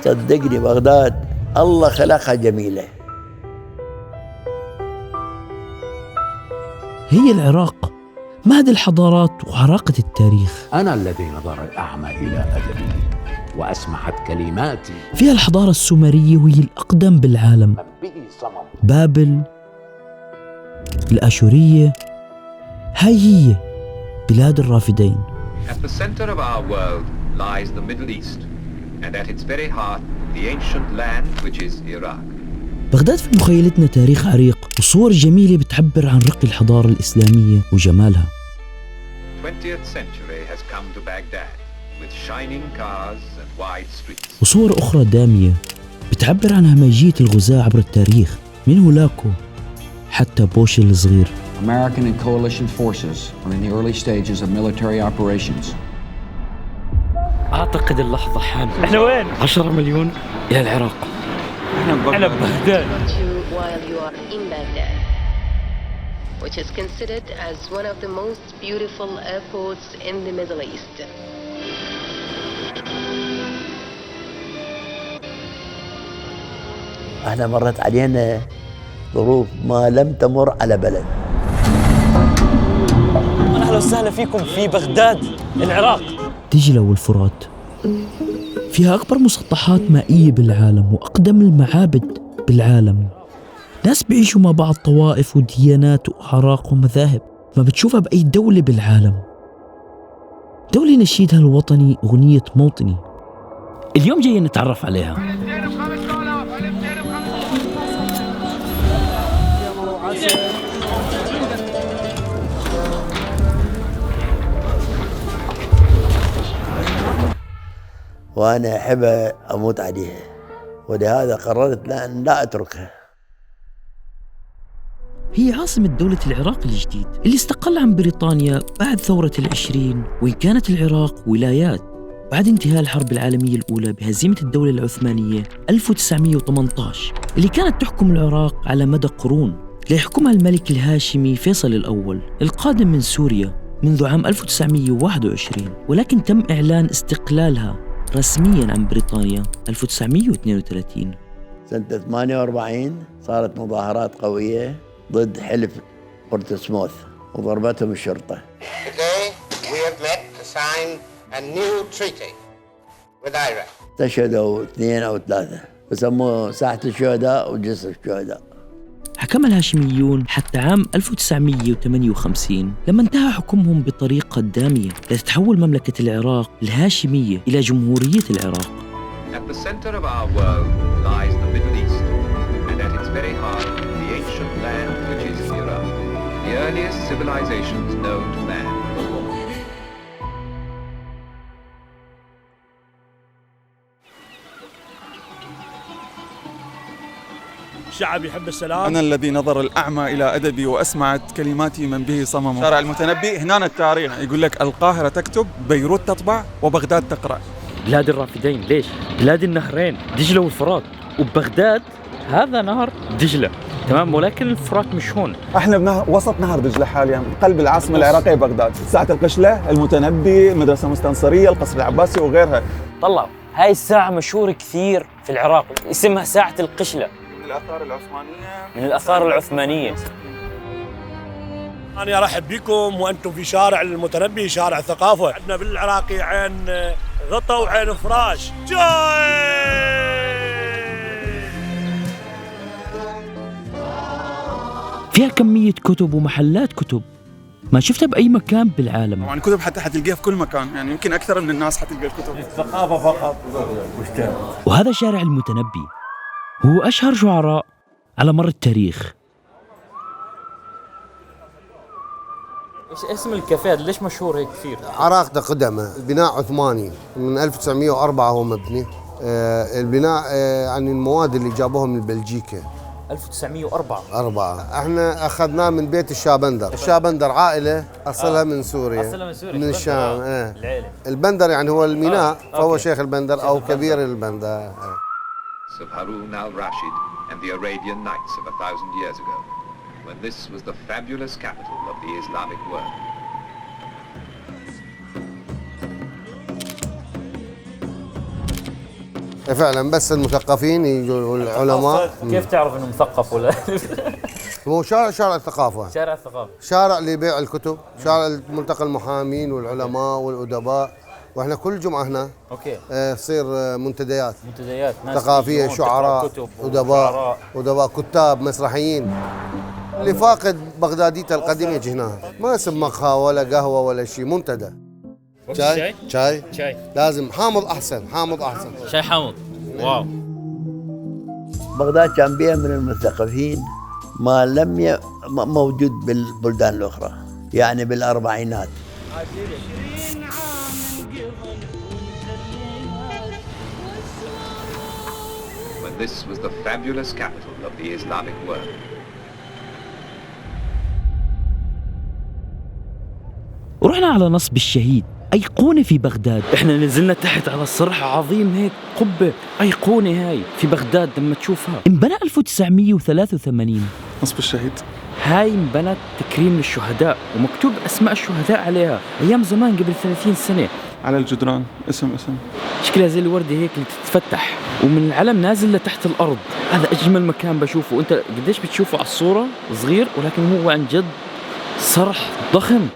صدقني بغداد الله خلقها جميلة. هي العراق مهد الحضارات وعراقة التاريخ. أنا الذي نظر الأعمى إلى أدبي وأسمحت كلماتي. فيها الحضارة السومرية وهي الأقدم بالعالم، من به صمم. بابل، الآشورية، هي بلاد الرافدين. At the center of our world lies the Middle East, and at its very heart the ancient land which is Iraq. بغداد في مخيلتنا تاريخ عريق وصور جميلة بتعبر عن رقي الحضارة الإسلامية وجمالها. 20th century has come to Baghdad with shining cars and wide streets. وصور أخرى دامية بتعبر عن همجية الغزاة عبر التاريخ، من هولاكو حتى بوش الصغير. American and coalition forces are in the early stages of military operations. أعتقد اللحظة حانت. إحنا وين؟ 10 مليون إلى العراق. إحنا ببغداد. While you are in Baghdad, which is considered as one of the most beautiful airports in the Middle East. احنا مرت علينا ظروف ما لم تمر على بلد. أهلا وسهلا فيكم في بغداد العراق. دجلة والفرات فيها أكبر مسطحات مائية بالعالم وأقدم المعابد بالعالم. ناس بيعيشوا مع بعض طوائف وديانات وأعراق ومذاهب ما بتشوفها بأي دولة بالعالم. دولة نشيدها الوطني أغنية موطني. اليوم جايين نتعرف عليها. وأنا أحبها أموت عليها، ولهذا قررت أن لا أتركها. هي عاصمة دولة العراق الجديد اللي استقل عن بريطانيا بعد ثورة العشرين، وإن كانت العراق ولايات بعد انتهاء الحرب العالمية الأولى بهزيمة الدولة العثمانية 1918 اللي كانت تحكم العراق على مدى قرون، ليحكمها الملك الهاشمي فيصل الأول القادم من سوريا منذ عام 1921، ولكن تم إعلان استقلالها رسمياً عن بريطانيا 1932. سنة 48 صارت مظاهرات قوية ضد حلف بورتسموث وضربتهم الشرطة. Today we have met to sign a new treaty with Iraq. استشهدوا 2 أو 3 بسموه ساحة الشهداء وجسر الشهداء. حكم الهاشميون حتى عام 1958 لما انتهى حكمهم بطريقة دامية لتتحول مملكة العراق الهاشمية إلى جمهورية العراق. At the center of our world lies the Middle East, and at its very heart the ancient land which is Iraq, the earliest civilizations known to man. شعب يحب السلام. أنا الذي نظر الأعمى إلى أدبي وأسمعت كلماتي من به صمم. شارع المتنبي هنا التاريخ يقول لك القاهرة تكتب، بيروت تطبع، وبغداد تقرأ. بلاد الرافدين ليش؟ بلاد النهرين دجلة والفرات، وبغداد هذا نهر دجلة تمام، ولكن الفرات مش هون. احنا وسط نهر دجلة حاليا، قلب العاصمة العراقية بغداد، ساعة القشلة، المتنبي، مدرسة مستنصرية، القصر العباسي وغيرها. طلعوا هاي الساعة مشهورة كثير في العراق، اسمها ساعة القشلة. من الآثار العثمانية. من الآثار العثمانية. أنا أرحب بكم وأنتم في شارع المتنبي، شارع الثقافة. عندنا بالعراقي عين غطا وعين فراش. فيها كمية كتب ومحلات كتب ما شفتها بأي مكان بالعالم. طبعا كتب حتى حتلقيها في كل مكان، يعني يمكن أكثر من الناس حتلقى الكتب. الثقافة فقط. وهذا شارع المتنبي هو أشهر شعراء على مر التاريخ. ايش اسم الكافيه؟ ليش مشهور هيك كثير؟ عراق ده قدمه بناء عثماني من 1904 هو مبني. البناء عن المواد اللي جابوها من بلجيكا 1904. احنا اخذناه من بيت الشابندر. الشابندر عائله اصلها من سوريا. اصلها من سوريا. من الشام. العيله. البندر يعني هو الميناء، فهو شيخ البندر او كبير البندر. Of Harun al-Rashid and the Arabian Nights of 1,000 years ago, when this was the fabulous capital of the Islamic world. فعلا بس المثقفين يجوا والعلماء. كيف تعرف انه مثقف ولا؟ هو شارع الثقافة، شارع الثقافة، شارع لبيع الكتب، شارع ملتقى المحامين والعلماء والأدباء، واحنا كل جمعة هنا اوكي تصير منتديات ناس ثقافية، شعراء، أدباء، كتاب، مسرحيين. اللي فاقد بغداديته القديمة يجي هنا، ما اسم مقهى ولا قهوة ولا شيء، منتدى. شاي لازم حامض أحسن. شاي حامض. واو. بغداد كان بيها من المثقفين ما لم موجود بالبلدان الأخرى، يعني بالأربعينات. When this was the fabulous capital of the Islamic world. ورحنا على نصب الشهيد، أيقونة في بغداد. احنا نزلنا تحت على صرح عظيم هيك، قبة أيقونة هاي في بغداد لما تشوفها. انبنى 1983. نصب الشهيد هاي انبنت تكريم للشهداء، ومكتوب أسماء الشهداء عليها أيام زمان قبل 30 سنة على الجدران، اسم شكلها زي الوردة هيك اللي تتفتح، ومن العلم نازل لتحت الأرض. هذا أجمل مكان بشوفه. وأنت قديش بتشوفه على الصورة صغير، ولكن هو عن جد صرح ضخم.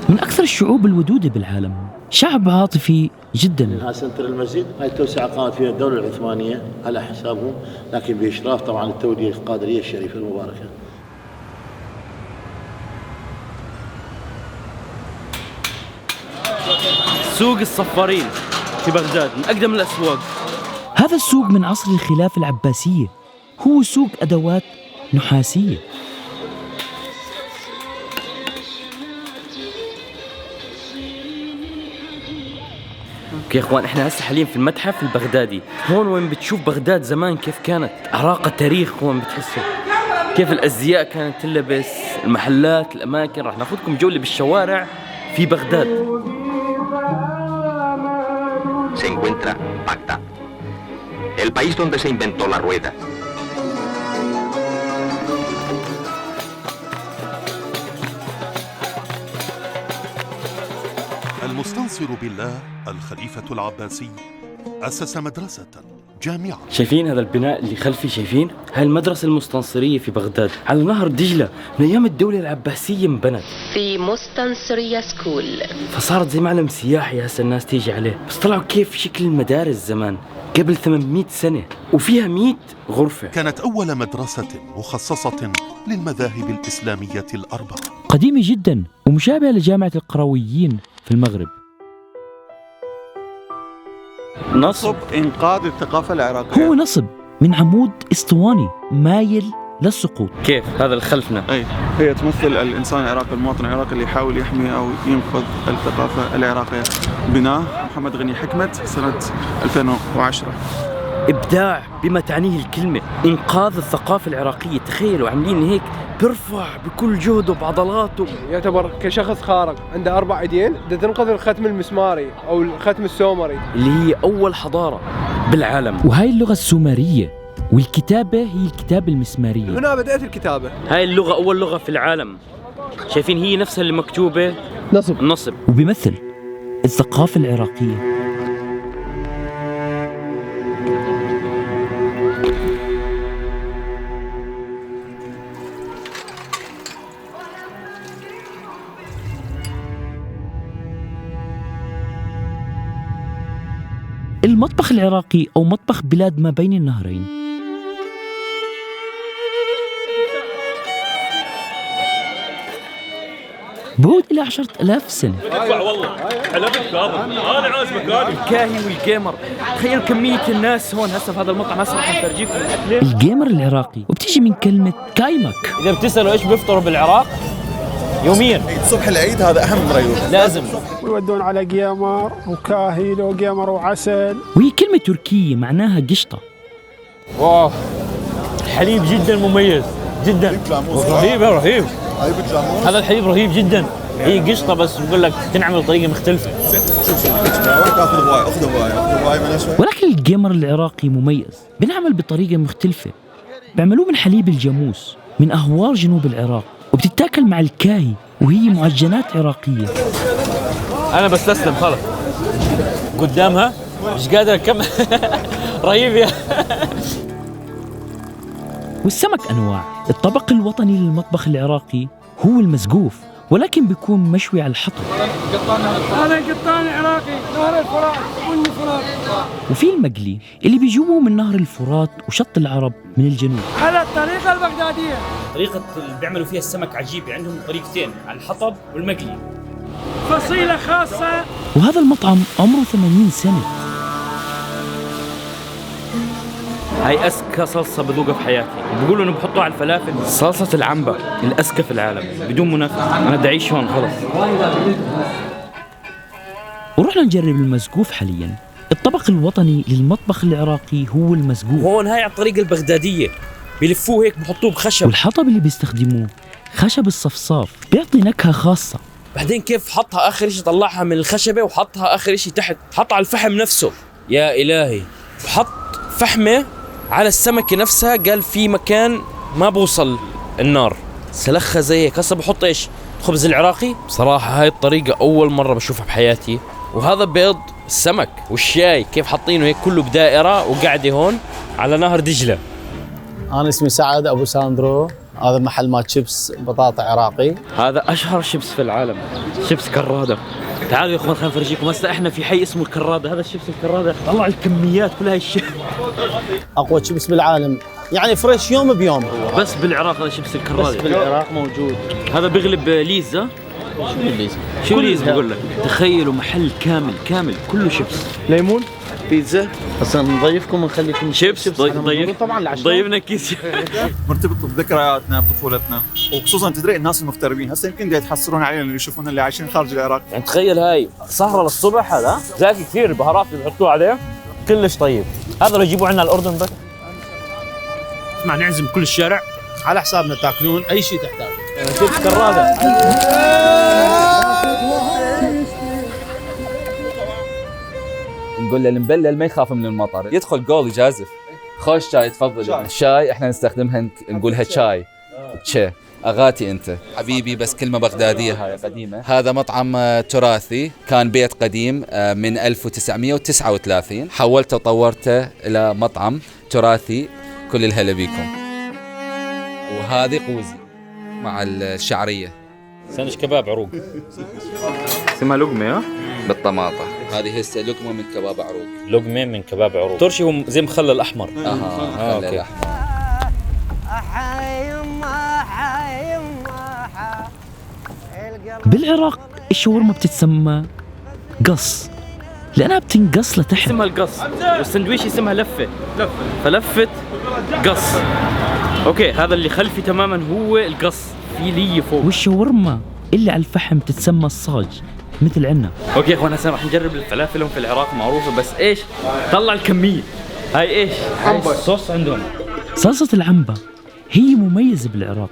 من أكثر الشعوب الودودة بالعالم، شعب عاطفي جدا. هاي سنتر المسجد، هاي التوسعة قامت فيها الدولة العثمانية على حسابهم، لكن بإشراف طبعا التولية القادرية الشريفة المباركة. سوق الصفارين في بغداد من أقدم الأسواق. هذا السوق من عصر الخلافة العباسية، هو سوق أدوات نحاسية. يا اخوان احنا هسه حاليا في المتحف البغدادي. هون وين بتشوف بغداد زمان كيف كانت عراقة تاريخ. هون بتحسوا كيف الازياء كانت تلبس، المحلات، الاماكن. راح ناخذكم جولة بالشوارع في بغداد. Se encuentra Bagdad, el país donde se inventó la rueda. المستنصر بالله الخليفة العباسي أسس مدرسة جامعة. شايفين هذا البناء اللي خلفي؟ شايفين؟ هاي المدرسة المستنصرية في بغداد على نهر دجلة، من أيام الدولة العباسية انبنت. في مستنصرية سكول، فصارت زي معلم سياحي هسه الناس تيجي عليه. بس طلعوا كيف شكل المدارس زمان قبل 800 سنة، وفيها 100 غرفة. كانت أول مدرسة مخصصة للمذاهب الإسلامية الأربعة، قديمة جدا ومشابهة لجامعة القرويين في المغرب. نصب إنقاذ الثقافة العراقية. هو نصب من عمود اسطواني مايل للسقوط. كيف هذا اللي خلفنا؟ هي تمثل الإنسان العراقي، المواطن العراقي اللي يحاول يحمي أو ينقذ الثقافة العراقية. بناه محمد غني حكمت سنة 2010. إبداع بما تعنيه الكلمة، إنقاذ الثقافة العراقية. تخيلوا عاملين هيك بيرفع بكل جهده بعضلاته. يعتبر كشخص خارق عنده 4 ايدين بدها تنقذ الختم المسماري أو الختم السومري اللي هي أول حضارة بالعالم. وهاي اللغة السومرية، والكتابة هي الكتابة المسمارية. هنا بدأت الكتابة. هاي اللغة أول لغة في العالم. شايفين هي نفسها اللي مكتوبة نصب. وبيمثل الثقافة العراقية. المطبخ العراقي أو مطبخ بلاد ما بين النهرين. بعود إلى 10,000 سنة. والله حلبك كاظم، أنا عازمك هذه. الكاهي والجيمر، تخيل كمية الناس هون هسه في هذا المطعم. هسه راح نفرجيكم الأكلة. الجيمر العراقي وبتيجي من كلمة كايمك. إذا بتسألوا إيش بيفطروا بالعراق يوميا صبح العيد، هذا أهم ريوح لازم. ويودون على جيمر وكاهي لو جيمر وعسل. وهي كلمة تركية معناها قشطة. واو، حليب جدا مميز جدا، رهيب. هذا الحليب رهيب جدا. هي قشطة بس بقول لك تنعمل بطريقة مختلفة. ولكن الجيمر العراقي مميز، بنعمل بطريقة مختلفة. بيعملوه من حليب الجاموس من أهوار جنوب العراق، وبتتاكل مع الكاهي وهي معجنات عراقية. انا بستسلم خلص قدامها مش قادر اكمل. رهيب يا. والسمك أنواع. الطبق الوطني للمطبخ العراقي هو المسقوف، ولكن بيكون مشوي على الحطب. هذا قطان عراقي نهر الفرات بني فرات. وفي المقلي اللي بيجيبوه من نهر الفرات وشط العرب من الجنوب. على الطريقة البغدادية. طريقة اللي بيعملوا فيها السمك عجيبة، عندهم طريقتين، على الحطب والمقلي. فصيلة خاصة. وهذا المطعم عمره 80 سنة. هاي أزكى صلصة بذوقها في حياتي. بيقولوا إنه بحطوها على الفلافل. صلصة العنبة الأزكى في العالم بدون منافسة. أنا بدي أعيش هون خلص. ورحنا نجرب المسقوف حاليا. الطبق الوطني للمطبخ العراقي هو المسقوف. هون هاي على الطريقة البغدادية، بيلفوه هيك بحطوه بخشب. والحطب اللي بيستخدموه خشب الصفصاف، بيعطي نكهة خاصة. بعدين كيف حطها آخر شيء، طلعها من الخشبة وحطها آخر شيء تحت، حطها على الفحم نفسه. يا إلهي، وحط فحمة على السمكة نفسها، قال في مكان ما بوصل النار، سلخها زي هيك. هسه بحط ايش؟ خبز العراقي. بصراحة هاي الطريقة أول مرة بشوفها بحياتي. وهذا بيض السمك والشاي كيف حاطينه هيك كله بدائرة وقاعدة هون على نهر دجلة. أنا اسمي سعد أبو ساندرو، هذا محل مال شيبس بطاطا عراقي. هذا أشهر شيبس في العالم، شيبس كرادة. تعالوا يا اخوان خلينا نفرجيكم. هسه احنا في حي اسمه الكرادة. هذا الشيبس الكرادة، طلع الكميات كل هاي الشيء. أقوى شيبس بالعالم، يعني فريش يوم بيوم. بس بالعراق هذا شيبس الكرادة، بس بالعراق موجود. هذا بيغلب ليزا. شو ليز بقول لك؟ تخيلوا محل كامل كله شيبس. ليمون بيتزا. هسه نضيفكم ونخليكم شيبس. ضيف طبعا ضيفنا كيس. مرتبط بذكرياتنا بطفولتنا، وخصوصا تدري الناس المغتربين هسه يمكن يتحسرون علينا اللي يشوفون اللي عايشين خارج العراق. يعني تخيل هاي سهرة للصبح، هذا زاكي كثير، البهارات اللي بحطوها عليه كلش طيب. هذا لو يجيبوه عندنا الأردن بس. اسمع، نعزم كل الشارع على حسابنا، تاكلون أي شيء تحتاجه. شيبس كرادة. نقول للمبلل ما يخاف من المطر، يدخل جول يجازف. خوش شاي تفضل. الشاي احنا نستخدمها نقولها شاي تشي. اغاتي انت حبيبي، بس كلمه بغداديه هاي قديمه. هذا مطعم تراثي، كان بيت قديم من 1939، حولته وطورته الى مطعم تراثي. كل الهلا بيكم. وهذه قوزي مع الشعريه، سندويش كباب عروق. اسمها لقمه. ها بالطماطة. هذه هسه لقمة من كباب عروق. لقمة من كباب عروق. ترشي هو زي مخلل أحمر. مخلل أحمر. بالعراق الشاورما بتتسمى قص، لأنها بتنقص لتحت. اسمها القص، والسندويش اسمها لفة. فلفة قص. أوكي، هذا اللي خلفي تماما هو القص، في لي فوق. والشاورما اللي على الفحم تتسمى الصاج مثل عنا. اوكي يا اخوان، هسه راح نجرب الفلافل. هم في العراق معروفه، بس ايش؟ طلع الكميه. هاي ايش؟ هاي الصوص عندهم. صلصة العنبة هي مميزة بالعراق،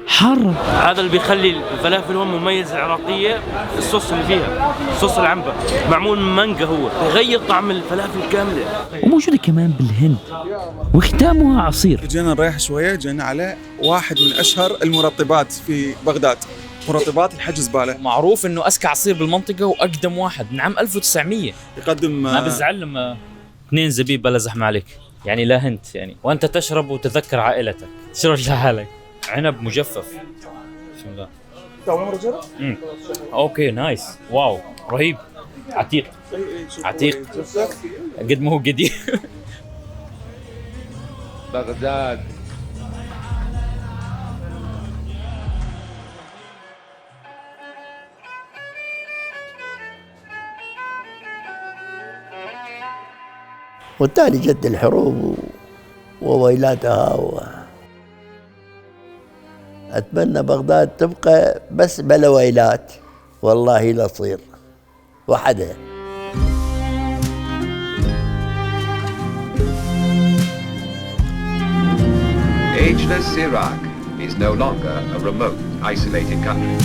حارة. هذا اللي بيخلي الفلافل هون مميزة العراقية، الصوص اللي فيها، صوص العنبة معمول من مانجا، هو بيغير طعم الفلافل كاملة. وموجودة كمان بالهند، وختامها عصير. جينا نريح شوية، جينا على واحد من أشهر المرطبات في بغداد، مرطبات الحج زبالة. معروف انه اذكى عصير بالمنطقه واقدم واحد من عام 1900. يقدم ما بزعل لما 2 زبيب بلا زحمه عليك، يعني لا هنت يعني، وانت تشرب وتذكر عائلتك، تشرب لحالك عنب مجفف. بسم الله. تعال رجل. اوكي نايس، واو رهيب، عتيق عتيق قد ما هو قديم. بغداد. والتالي جت الحروب وويلاتها أتمنى بغداد تبقى بس بلا ويلات، والله لا تصير وحدها. Ageless Iraq is no longer a remote, isolated country.